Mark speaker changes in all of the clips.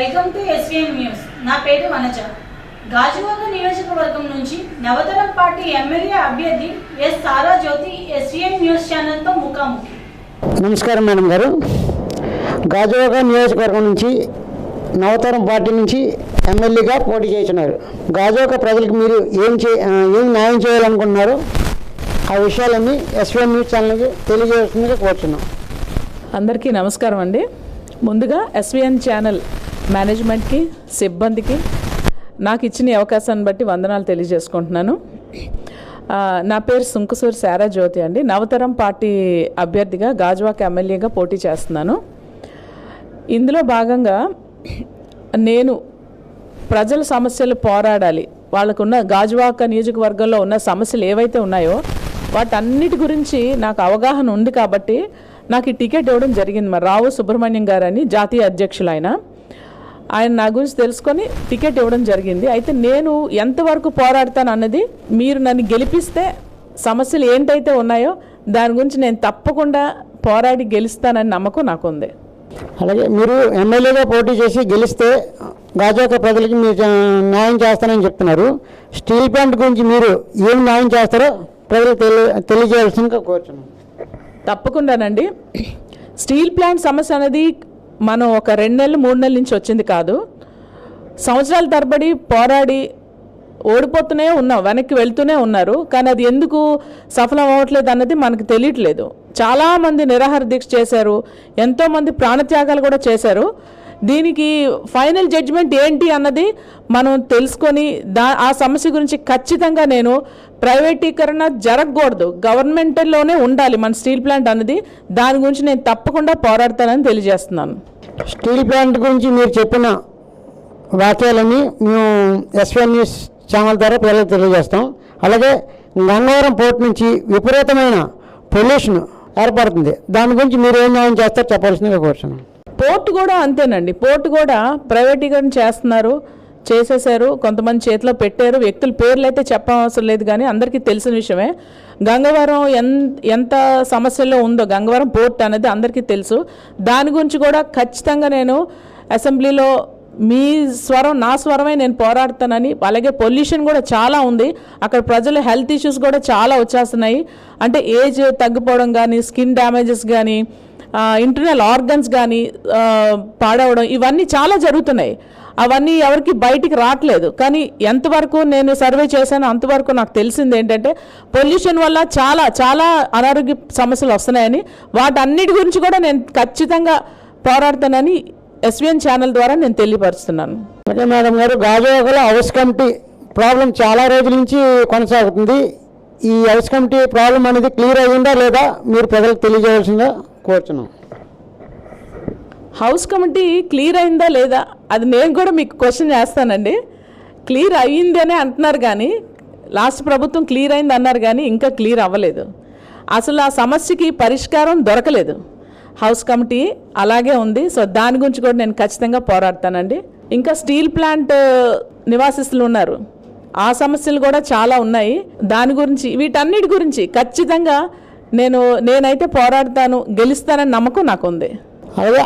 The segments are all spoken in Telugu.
Speaker 1: Welcome to SVN news. నా పేరు వనజ. గాజువాక నియోజకవర్గం నుంచి నవతరం పార్టీ ఎమ్మెల్యే అభ్యర్థి ఎస్ సారా జ్యోతి ఎస్వీఎన్ న్యూస్ ఛానల్తో ముఖాముఖి.
Speaker 2: నమస్కారం మేడం గారు. గాజువాక నియోజకవర్గం నుంచి నవతరం పార్టీ నుంచి ఎమ్మెల్యేగా పోటీ చేస్తున్నారు. గాజువాక ప్రజలకు మీరు ఏం న్యాయం చేయాలనుకుంటున్నారు ఆ విషయాలన్నీ ఎస్వీఎన్ న్యూస్ ఛానల్కి తెలియజేస్తుందిగా కోరుతున్నాం.
Speaker 3: అందరికీ నమస్కారం అండి. ముందుగా ఎస్వీఎన్ ఛానల్ మేనేజ్మెంట్కి, సిబ్బందికి నాకు ఇచ్చిన అవకాశాన్ని బట్టి వందనాలు తెలియజేసుకుంటున్నాను. నా పేరు సుంకుసూరి సారా జ్యోతి అండి. నవతరం పార్టీ అభ్యర్థిగా గాజువాక ఎమ్మెల్యేగా పోటీ చేస్తున్నాను. ఇందులో భాగంగా నేను ప్రజల సమస్యలు పోరాడాలి, వాళ్ళకున్న గాజువాక నియోజకవర్గంలో ఉన్న సమస్యలు ఏవైతే ఉన్నాయో వాటన్నిటి గురించి నాకు అవగాహన ఉంది కాబట్టి నాకు ఈ టికెట్ ఇవ్వడం జరిగింది. మరి రావు సుబ్రహ్మణ్యం గారు అని జాతీయ అధ్యక్షులు ఆయన నా గురించి తెలుసుకొని టికెట్ ఇవ్వడం జరిగింది. అయితే నేను ఎంతవరకు పోరాడతాను అన్నది మీరు నన్ను గెలిపిస్తే సమస్యలు ఏంటైతే ఉన్నాయో దాని గురించి నేను తప్పకుండా పోరాడి గెలుస్తానని నమ్మకం నాకు ఉంది.
Speaker 2: అలాగే మీరు ఎమ్మెల్యేగా పోటీ చేసి గెలిస్తే గాజువాక ప్రజలకి మీరు న్యాయం చేస్తానని చెప్తున్నారు. స్టీల్ ప్లాంట్ గురించి మీరు ఏం న్యాయం చేస్తారో ప్రజలకు తెలియజేయాల్సిందిగా కోరుతున్నాను.
Speaker 3: తప్పకుండానండి. స్టీల్ ప్లాంట్ సమస్య అనేది మనం ఒక 2 నెలలు 3 నెలల నుంచి వచ్చింది కాదు. సంవత్సరాల తరబడి పోరాడి ఓడిపోతూనే ఉన్నాం, వెనక్కి వెళ్తూనే ఉన్నారు. కానీ అది ఎందుకు సఫలం అవ్వట్లేదు అన్నది మనకు తెలియట్లేదు. చాలామంది నిరాహార దీక్ష చేశారు, ఎంతోమంది ప్రాణత్యాగాలు కూడా చేశారు. దీనికి ఫైనల్ జడ్జిమెంట్ ఏంటి అన్నది మనం తెలుసుకొని ఆ సమస్య గురించి ఖచ్చితంగా నేను ప్రైవేటీకరణ జరగకూడదు, గవర్నమెంట్లోనే ఉండాలి మన స్టీల్ ప్లాంట్ అన్నది. దాని గురించి నేను తప్పకుండా పోరాడతానని తెలియజేస్తున్నాను.
Speaker 2: స్టీల్ ప్లాంట్ గురించి మీరు చెప్పిన వాక్యాలన్నీ మేము ఎస్వీఎన్ న్యూస్ ఛానల్ ద్వారా ప్రజలకు తెలియజేస్తాం. అలాగే గంగవరం పోర్ట్ నుంచి విపరీతమైన పొల్యూషన్ ఏర్పడుతుంది. దాని గురించి మీరు ఏం న్యాయం చేస్తారో చెప్పాల్సిందిగా కోరుతున్నాను.
Speaker 3: పోర్టు కూడా అంతేనండి. పోర్టు కూడా ప్రైవేటీకరణ చేసేశారు, కొంతమంది చేతిలో పెట్టారు. వ్యక్తుల పేర్లు అయితే చెప్పవసరం లేదు, కానీ అందరికీ తెలిసిన విషయమే. గంగవరం ఎంత సమస్యల్లో ఉందో గంగవరం పోర్ట్ అనేది అందరికీ తెలుసు. దాని గురించి కూడా ఖచ్చితంగా నేను అసెంబ్లీలో మీ స్వరం నా స్వరమే నేను పోరాడుతానని. అలాగే పొల్యూషన్ కూడా చాలా ఉంది అక్కడ, ప్రజల హెల్త్ ఇష్యూస్ కూడా చాలా వచ్చేస్తున్నాయి. అంటే ఏజ్ తగ్గిపోవడం కానీ, స్కిన్ డ్యామేజెస్ కానీ, ఇంటర్నల్ ఆర్గన్స్ కానీ పాడవడం, ఇవన్నీ చాలా జరుగుతున్నాయి. అవన్నీ ఎవరికి బయటికి రావట్లేదు. కానీ ఎంతవరకు నేను సర్వే చేశానో అంతవరకు నాకు తెలిసింది ఏంటంటే పొల్యూషన్ వల్ల చాలా చాలా అనారోగ్య సమస్యలు వస్తున్నాయని. వాటన్నిటి గురించి కూడా నేను ఖచ్చితంగా పోరాడతానని ఎస్వీఎన్ ఛానల్ ద్వారా నేను తెలియపరుస్తున్నాను.
Speaker 2: ఓకే మేడం గారు, గాజువాకలో హౌస్ కమిటీ ప్రాబ్లం చాలా రోజుల నుంచి కొనసాగుతుంది. ఈ హౌస్ కమిటీ ప్రాబ్లం అనేది క్లియర్ అయ్యిందా లేదా మీరు ప్రజలకు తెలియజేయాల్సిందిగా కోరుతున్నాం.
Speaker 3: హౌస్ కమిటీ క్లియర్ అయిందా లేదా అది నేను కూడా మీకు క్వశ్చన్ చేస్తానండి. క్లియర్ అయ్యింది అని అంటున్నారు, కానీ లాస్ట్ ప్రభుత్వం క్లియర్ అయింది అన్నారు, కానీ ఇంకా క్లియర్ అవ్వలేదు. అసలు ఆ సమస్యకి పరిష్కారం దొరకలేదు. హౌస్ కమిటీ అలాగే ఉంది. సో దాని గురించి కూడా నేను ఖచ్చితంగా పోరాడతానండి. ఇంకా స్టీల్ ప్లాంట్ నివాసిస్తులు ఉన్నారు, ఆ సమస్యలు కూడా చాలా ఉన్నాయి. దాని గురించి వీటన్నిటి గురించి ఖచ్చితంగా నేనైతే పోరాడతాను, గెలుస్తానని నమ్మకం నాకుంది.
Speaker 2: అలాగే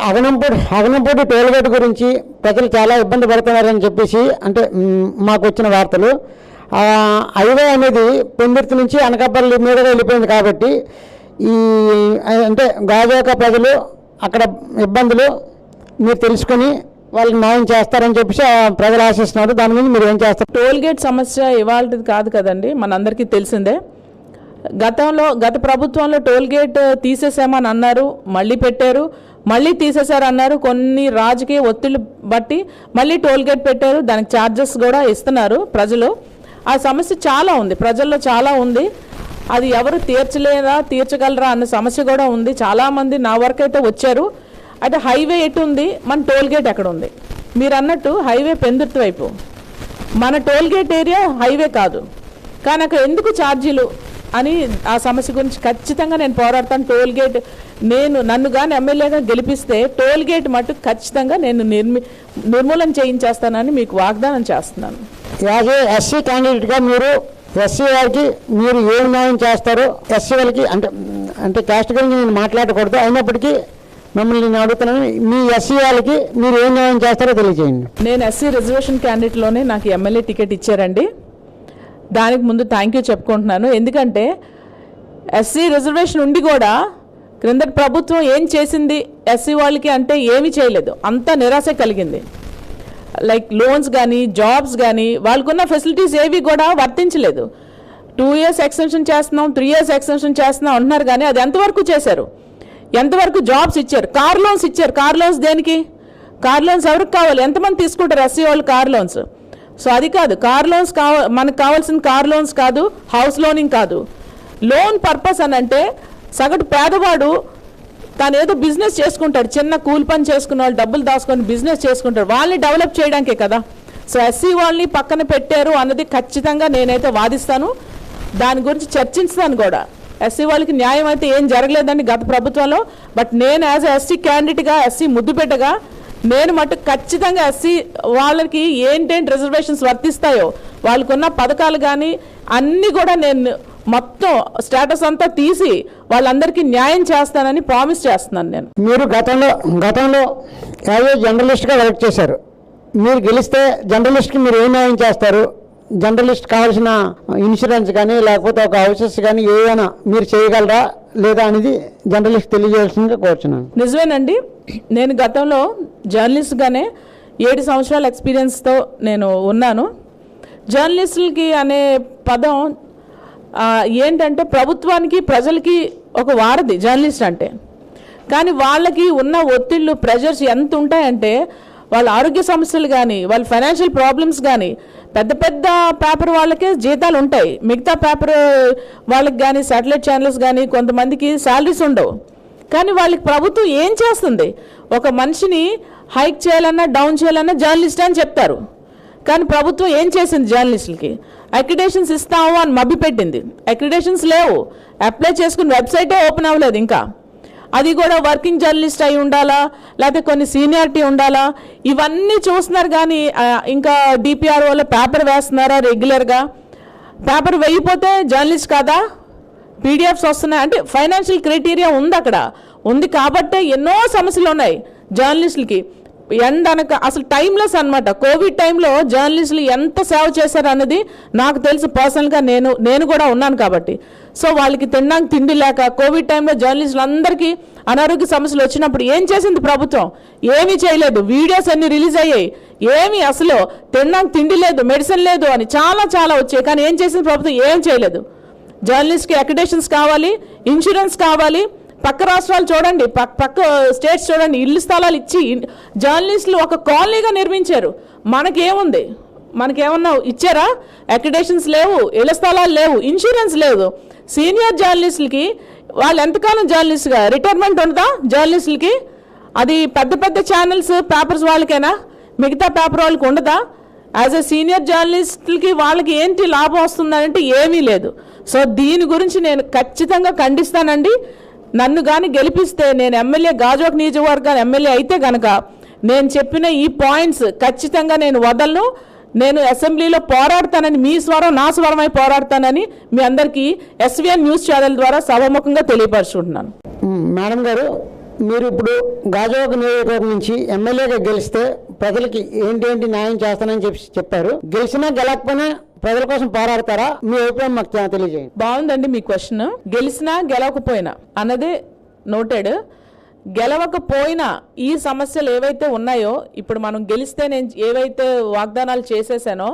Speaker 2: అగనంపూడి టోల్గేట్ గురించి ప్రజలు చాలా ఇబ్బంది పడుతున్నారని చెప్పేసి అంటే మాకు వచ్చిన వార్తలు. హైవే అనేది పెందుర్తి నుంచి అనకాపల్లి మీదుగా వెళ్ళిపోయింది కాబట్టి ఈ అంటే గాజువాక ప్రజలు అక్కడ ఇబ్బందులు మీరు తెలుసుకొని వాళ్ళకి న్యాయం చేస్తారని చెప్పేసి ప్రజలు ఆశిస్తున్నారు. దాని గురించి మీరు ఏం చేస్తారు?
Speaker 3: టోల్గేట్ సమస్య ఇవాళది కాదు కదండి, మనందరికీ తెలిసిందే. గత ప్రభుత్వంలో టోల్గేట్ తీసేసామని అన్నారు, మళ్ళీ పెట్టారు, మళ్ళీ తీసేశారు అన్నారు. కొన్ని రాజకీయ ఒత్తిళ్లు బట్టి మళ్ళీ టోల్గేట్ పెట్టారు, దానికి ఛార్జెస్ కూడా ఇస్తున్నారు ప్రజలు. ఆ సమస్య చాలా ఉంది, ప్రజల్లో చాలా ఉంది. అది ఎవరు తీర్చగలరా అన్న సమస్య కూడా ఉంది. చాలామంది నా వరకు అయితే వచ్చారు. అయితే హైవే ఎటు ఉంది, మన టోల్గేట్ ఎక్కడ ఉంది? మీరు అన్నట్టు హైవే పెందుర్తి వైపు, మన టోల్గేట్ ఏరియా హైవే కాదు, కానీ అక్కడ ఎందుకు ఛార్జీలు అని ఆ సమస్య గురించి ఖచ్చితంగా నేను పోరాడతాను. టోల్గేట్ నన్ను కానీ ఎమ్మెల్యేగా గెలిపిస్తే టోల్గేట్ మటుకు ఖచ్చితంగా నేను నిర్మూలన చేయించేస్తానని మీకు వాగ్దానం చేస్తున్నాను.
Speaker 2: యాజ్ ఏ ఎస్సీ క్యాండిడేట్గా మీరు ఎస్సీ వారికి మీరు ఏం న్యాయం చేస్తారో, ఎస్సీ వాళ్ళకి అంటే క్యాస్ట్ గురించి నేను మాట్లాడకూడదు, అయినప్పటికీ మిమ్మల్ని నేను అడుగుతున్నాను, మీ ఎస్సీ వాళ్ళకి మీరు ఏం న్యాయం చేస్తారో తెలియజేయండి.
Speaker 3: నేను ఎస్సీ రిజర్వేషన్ క్యాండిడేట్లోనే నాకు ఎమ్మెల్యే టికెట్ ఇచ్చారండి. దానికి ముందు థ్యాంక్ యూ చెప్పుకుంటున్నాను. ఎందుకంటే ఎస్సీ రిజర్వేషన్ ఉండి కూడా క్రిందటి ప్రభుత్వం ఏం చేసింది ఎస్సీ వాళ్ళకి అంటే ఏమీ చేయలేదు, అంతా నిరాశ కలిగింది. లైక్ లోన్స్ కానీ జాబ్స్ కానీ వాళ్ళకున్న ఫెసిలిటీస్ ఏవి కూడా వర్తించలేదు. 2 years ఎక్స్టెన్షన్ చేస్తున్నాం, 3 years ఎక్స్టెన్షన్ చేస్తున్నాం అంటున్నారు కానీ అది ఎంతవరకు చేశారు? ఎంతవరకు జాబ్స్ ఇచ్చారు? కార్ లోన్స్ ఇచ్చారు. కార్ లోన్స్ దేనికి? కార్ లోన్స్ ఎవరికి కావాలి? ఎంతమంది తీసుకుంటారు ఎస్సీ వాళ్ళు కార్ లోన్స్? సో అది కాదు, కార్ లోన్స్ మనకు కావాల్సిన కార్ లోన్స్ కాదు, హౌస్ లోనింగ్ కాదు. లోన్ పర్పస్ అని అంటే సగటు పేదవాడు తను ఏదో బిజినెస్ చేసుకుంటాడు, చిన్న కూలి పని చేసుకున్న వాళ్ళు డబ్బులు దాచుకొని బిజినెస్ చేసుకుంటారు, వాళ్ళని డెవలప్ చేయడానికే కదా. సో ఎస్సీ వాళ్ళని పక్కన పెట్టారు అన్నది ఖచ్చితంగా నేనైతే వాదిస్తాను, దాని గురించి చర్చించుతాను కూడా. ఎస్సీ వాళ్ళకి న్యాయం అయితే ఏం జరగలేదని గత ప్రభుత్వంలో, బట్ నేను యాజ్ ఎస్సీ క్యాండిడేట్గా, ఎస్సీ ముద్దుపెట్టగా నేను మటు ఖచ్చితంగా ఎస్సీ వాళ్ళకి ఏంటేంటి రిజర్వేషన్స్ వర్తిస్తాయో వాళ్ళకున్న పథకాలు కానీ అన్నీ కూడా నేను మొత్తం స్టేటస్ అంతా తీసి వాళ్ళందరికీ న్యాయం చేస్తానని ప్రామిస్ చేస్తున్నాను. నేను
Speaker 2: మీరు గతంలో యాజ్ జర్నలిస్ట్గా వర్క్ చేశారు. మీరు గెలిస్తే జర్నలిస్ట్కి మీరు ఏ న్యాయం చేస్తారు? జర్నలిస్ట్ కావాల్సిన ఇన్సూరెన్స్ కానీ లేకపోతే ఒక హౌసెస్ కానీ ఏదైనా మీరు చేయగలరా లేదా అనేది జర్నలిస్ట్ తెలియజేయాల్సిందిగా కోరుచున్నాను.
Speaker 3: నిజమేనండి, నేను గతంలో జర్నలిస్ట్గానే 7 సంవత్సరాల ఎక్స్పీరియన్స్తో నేను ఉన్నాను. జర్నలిస్టులకి అనే పదం ఏంటంటే ప్రభుత్వానికి ప్రజలకి ఒక వారధి జర్నలిస్ట్ అంటే. కానీ వాళ్ళకి ఉన్న ఒత్తిళ్ళు ప్రెషర్స్ ఎంత ఉంటాయంటే వాళ్ళ ఆరోగ్య సమస్యలు కానీ వాళ్ళ ఫైనాన్షియల్ ప్రాబ్లమ్స్ కానీ పెద్ద పెద్ద పేపర్ వాళ్ళకే జీతాలు ఉంటాయి, మిగతా పేపర్ వాళ్ళకి కానీ శాటిలైట్ ఛానల్స్ కానీ కొంతమందికి శాలరీస్ ఉండవు. కానీ వాళ్ళకి ప్రభుత్వం ఏం చేస్తుంది? ఒక మనిషిని హైక్ చేయాలన్నా డౌన్ చేయాలన్నా జర్నలిస్ట్ అని చెప్తారు. కానీ ప్రభుత్వం ఏం చేసింది? జర్నలిస్టులకి అక్రిడేషన్స్ ఇస్తాము అని మభ్యపెట్టింది. అక్రిడేషన్స్ లేవు, అప్లై చేసుకుని వెబ్సైటే ఓపెన్ అవ్వలేదు ఇంకా. అది కూడా వర్కింగ్ జర్నలిస్ట్ అయి ఉండాలా, లేకపోతే కొన్ని సీనియారిటీ ఉండాలా, ఇవన్నీ చూస్తున్నారు. కానీ ఇంకా డిపిఆర్ఓలో పేపర్ వేస్తున్నారా రెగ్యులర్గా? పేపర్ వేయకపోతే జర్నలిస్ట్ కాదా? పీడిఎఫ్స్ వస్తున్నాయి అంటే ఫైనాన్షియల్ క్రైటీరియా ఉంది అక్కడ, ఉంది కాబట్టే ఎన్నో సమస్యలు ఉన్నాయి జర్నలిస్టులకి. ఎండనక అసలు టైమ్లెస్ అనమాట. కోవిడ్ టైంలో జర్నలిస్టులు ఎంత సేవ చేశారు అన్నది నాకు తెలుసు పర్సనల్గా, నేను కూడా ఉన్నాను కాబట్టి. సో వాళ్ళకి తినడానికి తిండి లేక కోవిడ్ టైంలో జర్నలిస్టులు అందరికీ అనారోగ్య సమస్యలు వచ్చినప్పుడు ఏం చేసింది ప్రభుత్వం? ఏమీ చేయలేదు. వీడియోస్ అన్ని రిలీజ్ అయ్యాయి, ఏమీ అసలు తినడానికి తిండి లేదు, మెడిసిన్ లేదు అని చాలా వచ్చాయి. కానీ ఏం చేసింది ప్రభుత్వం? ఏం చేయలేదు. జర్నలిస్ట్కి అక్రిడేషన్స్ కావాలి, ఇన్సూరెన్స్ కావాలి. పక్క రాష్ట్రాలు చూడండి, పక్క స్టేట్స్ చూడండి, ఇల్లు స్థలాలు ఇచ్చి జర్నలిస్టులు ఒక కాలనీగా నిర్మించారు. మనకేముంది? మనకేమన్నా ఇచ్చారా? అక్రిడేషన్స్ లేవు, ఇళ్ల స్థలాలు లేవు, ఇన్సూరెన్స్ లేదు. సీనియర్ జర్నలిస్టులకి వాళ్ళు ఎంతకాలం జర్నలిస్ట్గా రిటైర్మెంట్ ఉంటుందా జర్నలిస్టులకి? అది పెద్ద ఛానల్స్ పేపర్స్ వాళ్ళకేనా? మిగతా పేపర్ వాళ్ళకి ఉండదా? యాజ్ ఎ సీనియర్ జర్నలిస్టులకి వాళ్ళకి ఏంటి లాభం వస్తుందంటే ఏమీ లేదు. సో దీని గురించి నేను ఖచ్చితంగా ఖండిస్తానండి. నన్ను కానీ గెలిపిస్తే నేను ఎమ్మెల్యే, గాజువాక నియోజకవర్గాన్ని ఎమ్మెల్యే అయితే గనక నేను చెప్పిన ఈ పాయింట్స్ ఖచ్చితంగా నేను వదలను. నేను అసెంబ్లీలో పోరాడతానని, మీ స్వరం నా స్వరమై పోరాడతానని మీ అందరికీ ఎస్వీఎన్ న్యూస్ ఛానల్ ద్వారా సభముఖంగా తెలియపరుచుకుంటున్నాను.
Speaker 2: మేడం గారు, మీరు ఇప్పుడు గాజువాక నియోజకవర్గం నుంచి ఎమ్మెల్యేగా గెలిస్తే ప్రజలకి ఏంటి న్యాయం చేస్తానని చెప్పారు. గెలిచినా గెలకపోయినా ప్రజల కోసం పోరాడతారా? మీ అభిప్రాయం మాకు తెలియజేయండి.
Speaker 3: బాగుందండి మీ క్వశ్చన్. గెలిచినా గెలవకపోయినా అన్నదే నోటెడ్. గెలవకపోయినా ఈ సమస్యలు ఏవైతే ఉన్నాయో, ఇప్పుడు మనం గెలిస్తే నేను ఏవైతే వాగ్దానాలు చేసేసానో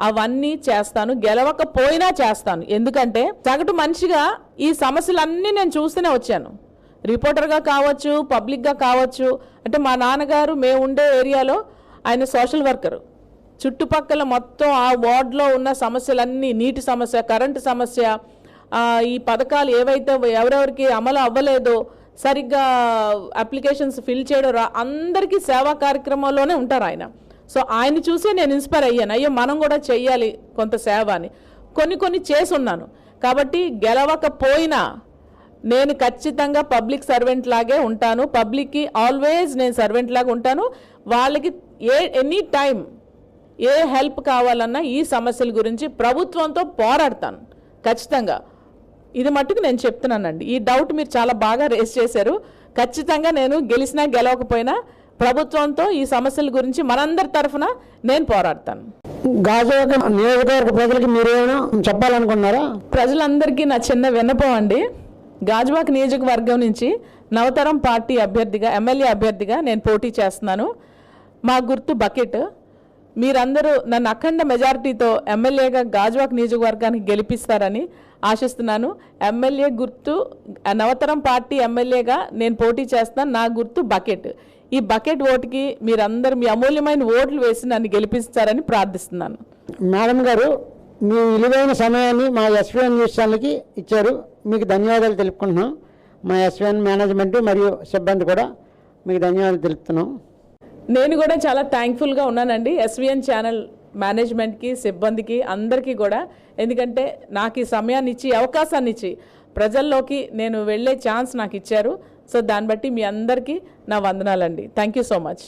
Speaker 3: అవన్నీ చేస్తాను, గెలవకపోయినా చేస్తాను. ఎందుకంటే సగటు మనిషిగా ఈ సమస్యలన్నీ నేను చూస్తూనే వచ్చాను. రిపోర్టర్గా కావచ్చు, పబ్లిక్గా కావచ్చు. అంటే మా నాన్నగారు మేము ఉండే ఏరియాలో ఆయన సోషల్ వర్కరు. చుట్టుపక్కల మొత్తం ఆ వార్డులో ఉన్న సమస్యలన్నీ, నీటి సమస్య, కరెంటు సమస్య, ఈ పథకాలు ఏవైతే ఎవరెవరికి అమలు అవ్వలేదో, సరిగ్గా అప్లికేషన్స్ ఫిల్ చేయడం అందరికీ సేవా కార్యక్రమంలోనే ఉంటారు ఆయన. సో ఆయన చూసే నేను ఇన్స్పైర్ అయ్యాను, అయ్యో మనం కూడా చెయ్యాలి కొంత సేవ అని. కొన్ని చేసి ఉన్నాను. కాబట్టి గెలవకపోయినా నేను ఖచ్చితంగా పబ్లిక్ సర్వెంట్ లాగే ఉంటాను. పబ్లిక్కి ఆల్వేజ్ నేను సర్వెంట్ లాగా ఉంటాను. వాళ్ళకి ఎనీ టైం ఏ హెల్ప్ కావాలన్నా ఈ సమస్యల గురించి ప్రభుత్వంతో పోరాడతాను ఖచ్చితంగా. ఇది మట్టుకు నేను చెప్తున్నానండి. ఈ డౌట్ మీరు చాలా బాగా రేస్ చేశారు. ఖచ్చితంగా నేను గెలిచినా గెలవకపోయినా ప్రభుత్వంతో ఈ సమస్యల గురించి మనందరి తరఫున నేను పోరాడతాను.
Speaker 2: గాజువాక నియోజకవర్గ ప్రజలకి మీరేమైనా చెప్పాలనుకున్నారా?
Speaker 3: ప్రజలందరికీ నా చిన్న విన్నపం అండి, గాజువాక నియోజకవర్గం నుంచి నవతరం పార్టీ అభ్యర్థిగా, ఎమ్మెల్యే అభ్యర్థిగా నేను పోటీ చేస్తున్నాను. మా గుర్తు బకెట్. మీరందరూ నన్ను అఖండ మెజారిటీతో ఎమ్మెల్యేగా గాజువాక నియోజకవర్గానికి గెలిపిస్తారని ఆశిస్తున్నాను. ఎమ్మెల్యే గుర్తు, నవతరం పార్టీ ఎమ్మెల్యేగా నేను పోటీ చేస్తాను. నా గుర్తు బకెట్. ఈ బకెట్ ఓటుకి మీరందరూ మీ అమూల్యమైన ఓట్లు వేసి నన్ను గెలిపిస్తారని ప్రార్థిస్తున్నాను.
Speaker 2: మేడం గారు, మీ విలువైన సమయాన్ని మా ఎస్వీఎన్ న్యూస్ ఛానల్కి ఇచ్చారు. మీకు ధన్యవాదాలు తెలుపుకుంటున్నాం. మా ఎస్వీఎన్ మేనేజ్మెంట్ మరియు సిబ్బంది కూడా మీకు ధన్యవాదాలు తెలుపుతున్నాం.
Speaker 3: నేను కూడా చాలా థ్యాంక్ఫుల్గా ఉన్నానండి ఎస్వీఎన్ ఛానల్ మేనేజ్మెంట్కి, సిబ్బందికి, అందరికీ కూడా. ఎందుకంటే నాకు ఈ సమయాన్ని ఇచ్చి, అవకాశాన్ని ఇచ్చి ప్రజల్లోకి నేను వెళ్ళే ఛాన్స్ నాకు ఇచ్చారు. సో దాన్ని బట్టి మీ అందరికీ నా వందనాలండి. Thank you so much.